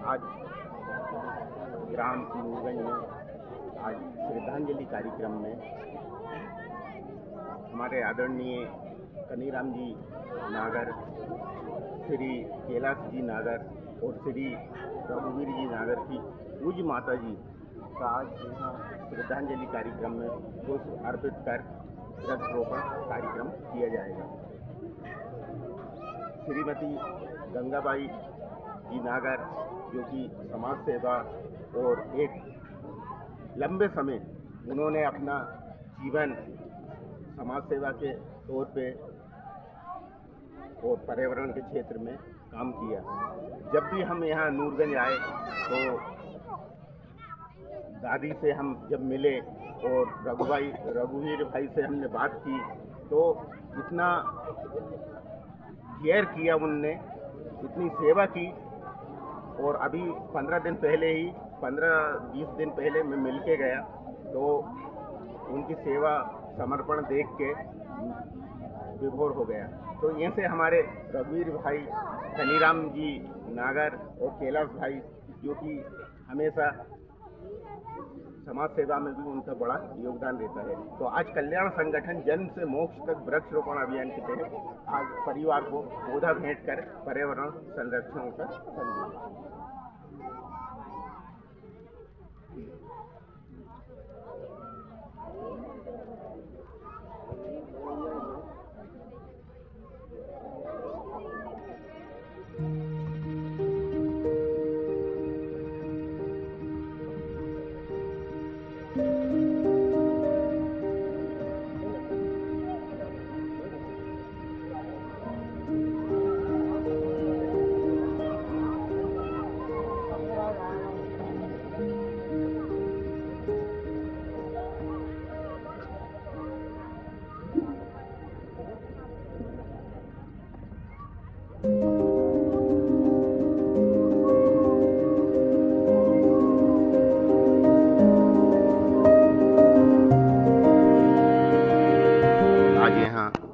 आज ग्राम नूरगंज में आज श्रद्धांजलि कार्यक्रम में हमारे आदरणीय कनीराम जी नागर, श्री कैलाश जी नागर और श्री रघुवीर जी नागर की पूज्य माता जी का आज यहाँ श्रद्धांजलि कार्यक्रम में पुष्प अर्पित कर वृक्षारोपण कार्यक्रम किया जाएगा। श्रीमती गंगाबाई जी नागर, जो कि समाज सेवा और एक लंबे समय उन्होंने अपना जीवन समाज सेवा के तौर पे और पर्यावरण के क्षेत्र में काम किया। जब भी हम यहाँ नूरगंज आए तो दादी से हम जब मिले और रघुवीर भाई से हमने बात की तो इतना केयर किया उनने, इतनी सेवा की। और अभी 15 दिन पहले ही 15-20 दिन पहले मैं मिल के गया तो उनकी सेवा समर्पण देख के विभोर हो गया। तो यहाँ से हमारे रघुवीर भाई, कनीराम जी नागर और कैलाश भाई, जो कि हमेशा समाज सेवा में भी उनका बड़ा योगदान रहता है। तो आज कल्याण संगठन जन्म से मोक्ष तक वृक्षारोपण अभियान के तहत आज परिवार को पौधा भेंट कर पर्यावरण संरक्षण का संदेश।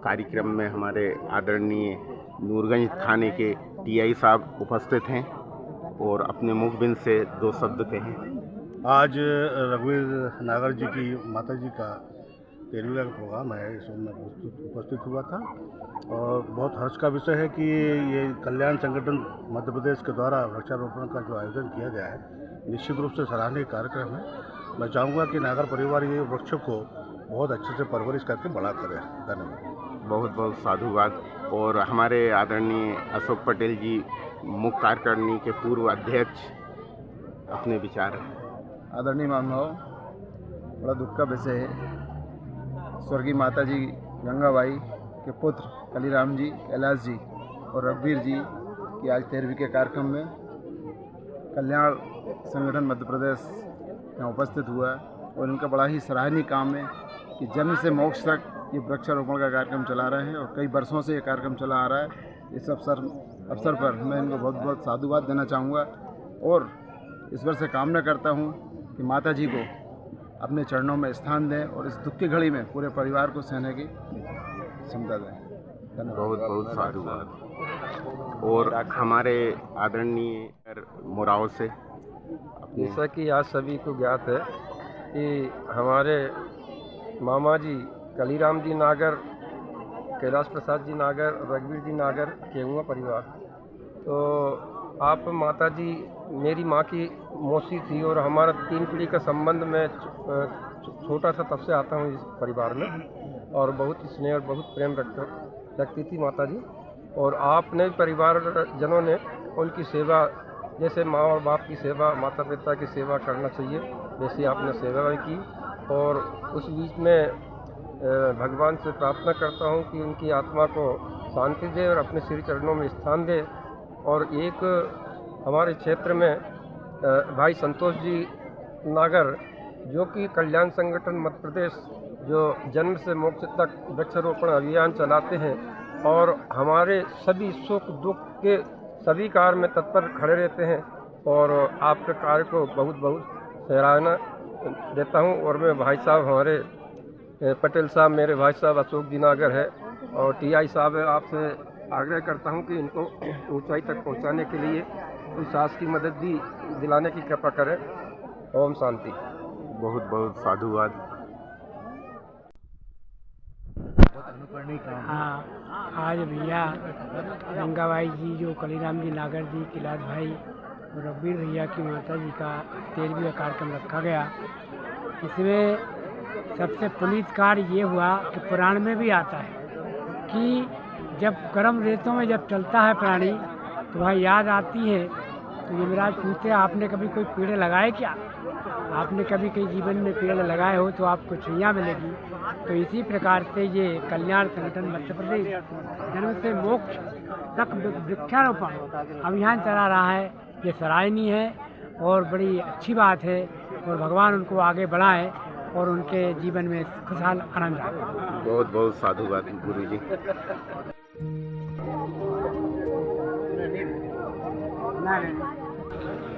कार्यक्रम में हमारे आदरणीय नूरगंज थाने के टीआई साहब उपस्थित हैं और अपने मुखबिंद से 2 शब्द कहें। आज रघुवीर नागर जी की माता जी का 13वीं का प्रोग्राम है, इसमें उपस्थित हुआ था और बहुत हर्ष का विषय है कि ये कल्याण संगठन मध्य प्रदेश के द्वारा वृक्षारोपण का जो आयोजन किया गया है, निश्चित रूप से सराहनीय कार्यक्रम है। मैं चाहूँगा कि नागर परिवार ये वृक्षों को बहुत अच्छे से परवरिश करके बड़ा करे। धन्यवाद। बहुत बहुत साधुवाद। और हमारे आदरणीय अशोक पटेल जी, मुख्य कार्यकारिणी के पूर्व अध्यक्ष, अपने विचार। आदरणीय महानुभाव, बड़ा दुख का विषय है। स्वर्गीय माता जी गंगाबाई के पुत्र कलीराम जी, कैलाश जी और रघुवीर जी की आज 13वीं के कार्यक्रम में कल्याण संगठन मध्य प्रदेश यहाँ उपस्थित हुआ और इनका बड़ा ही सराहनीय काम है कि जन्म से मोक्ष तक ये वृक्षारोपण का कार्यक्रम चला रहे हैं और कई वर्षों से ये कार्यक्रम चला आ रहा है। इस अवसर पर मैं इनको बहुत बहुत साधुवाद देना चाहूँगा और ईश्वर से कामना करता हूँ कि माता जी को अपने चरणों में स्थान दें और इस दुख की घड़ी में पूरे परिवार को सहने की क्षमता दें। धन्यवाद। बहुत बहुत साधुवाद। और हमारे आदरणीय मोराव से, जैसा कि आज सभी को ज्ञात है कि हमारे मामा जी कलीराम जी नागर, कैलाश प्रसाद जी नागर, रघुवीर जी नागर केहुआ परिवार। तो आप माता जी मेरी माँ की मौसी थी और हमारा 3 पीढ़ी का संबंध में छोटा सा तब से आता हूँ इस परिवार में और बहुत स्नेह और बहुत प्रेम रखती थी माता जी। और आपने परिवार जनों ने उनकी सेवा, जैसे माँ और बाप की सेवा, माता पिता की सेवा करना चाहिए, वैसे आपने सेवा की। और उस बीच में भगवान से प्रार्थना करता हूँ कि उनकी आत्मा को शांति दे और अपने श्री चरणों में स्थान दे। और एक हमारे क्षेत्र में भाई संतोष जी नागर, जो कि कल्याण संगठन मध्य प्रदेश जो जन्म से मोक्ष तक वृक्षारोपण अभियान चलाते हैं और हमारे सभी सुख दुख के सभी कार्य में तत्पर खड़े रहते हैं और आपके कार्य को बहुत बहुत सराहना देता हूं। और मैं भाई साहब, हमारे पटेल साहब, मेरे भाई साहब अशोक जी नागर है और टीआई साहब है, आपसे आग्रह करता हूं कि इनको ऊंचाई तक पहुंचाने के लिए उस आस की मदद दिलाने की कृपा करे। ओम शांति। बहुत बहुत साधुवाद। हाँ, आज भैया गंगाबाई जी, जो कलीराम जी नागर जी, कैलाश भाई और रघुवीर भैया की माता जी का 13वीं कार्यक्रम रखा गया। इसमें सबसे पुनीत कार्य ये हुआ कि पुराण में भी आता है कि जब गर्म रेतों में जब चलता है प्राणी तो वह याद आती है। तो यमराज पूछते हैं, आपने कभी कोई पेड़ लगाए क्या? आपने कभी कहीं जीवन में पेड़ लगाए हो तो आपको छुइयाँ मिलेगी। तो इसी प्रकार से ये कल्याण संगठन मध्य प्रदेश जन्म से मोक्ष तक वृक्षारोपण अभियान चला रहा है। ये सराहनीय है और बड़ी अच्छी बात है, और भगवान उनको आगे बढ़ाए और उनके जीवन में खुशहाल आनंद आए। बहुत बहुत साधुवाद गुरु जी। नहीं।